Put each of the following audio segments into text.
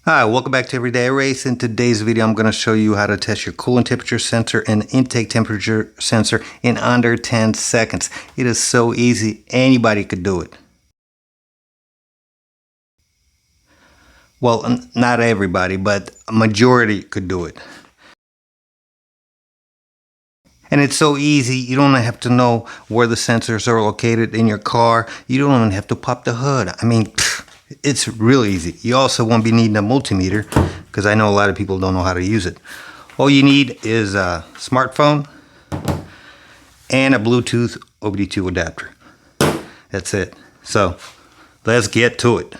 Hi, welcome back to Everyday Race. In today's video, I'm going to show you how to test your coolant temperature sensor and intake temperature sensor in under 10 seconds. It is so easy, anybody could do it. Well, not everybody, but a majority could do it. And it's so easy, you don't have to know where the sensors are located in your car. You don't even have to pop the hood. I mean, it's really easy. You also won't be needing a multimeter because I know a lot of people don't know how to use it. All you need is a smartphone and a Bluetooth OBD2 adapter. That's it. So let's get to it.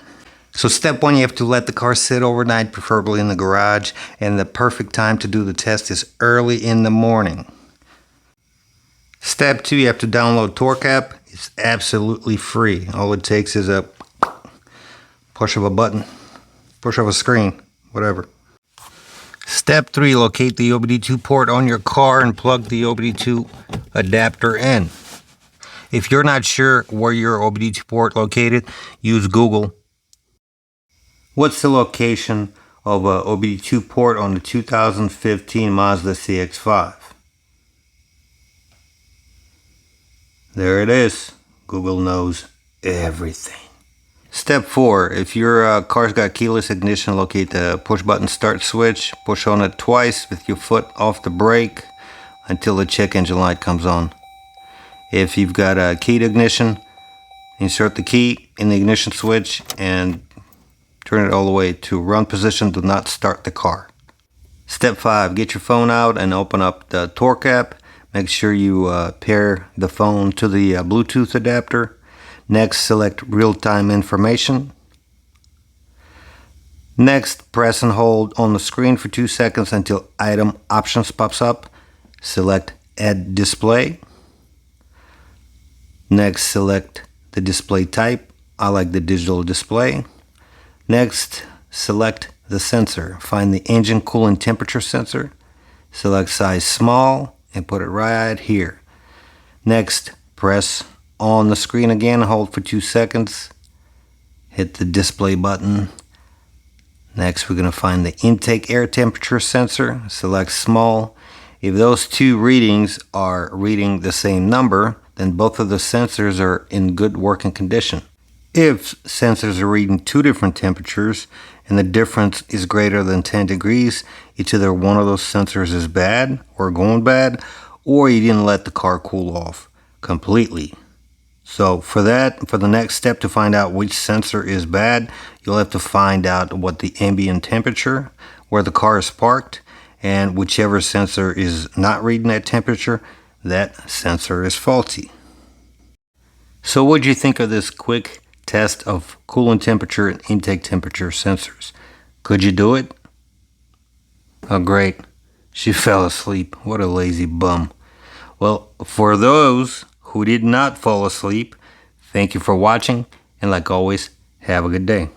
So step one, you have to let the car sit overnight, preferably in the garage. And the perfect time to do the test is early in the morning. Step two, you have to download Torque app. It's absolutely free. All it takes is a push of a button, push of a screen, whatever. Step three, locate the OBD2 port on your car and plug the OBD2 adapter in. If you're not sure where your OBD2 port located, use Google. What's the location of a OBD2 port on the 2015 Mazda CX-5? There it is. Google knows everything. Step four, if your car's got keyless ignition, locate the push button start switch. Push on it twice with your foot off the brake until the check engine light comes on. If you've got a keyed ignition, insert the key in the ignition switch and turn it all the way to run position. Do not start the car. Step five, get your phone out and open up the Torque app. Make sure you pair the phone to the Bluetooth adapter. Next, select real-time information. Next, press and hold on the screen for 2 seconds until item options pops up. Select add display. Next, select the display type. I like the digital display. Next, select the sensor. Find the engine coolant temperature sensor. Select size small and put it right here. Next, press on the screen again, hold for 2 seconds. Hit the display button. Next, we're going to find the intake air temperature sensor. Select small. If those two readings are reading the same number, then both of the sensors are in good working condition. If sensors are reading two different temperatures and the difference is greater than 10 degrees, it's either one of those sensors is bad or going bad, or you didn't let the car cool off completely. So for the next step to find out which sensor is bad, you'll have to find out what the ambient temperature, where the car is parked, and whichever sensor is not reading that temperature, that sensor is faulty. So what do you think of this quick test of coolant temperature and intake temperature sensors? Could you do it? Oh great, she fell asleep. What a lazy bum. Well, for those who did not fall asleep, thank you for watching, and like always, have a good day.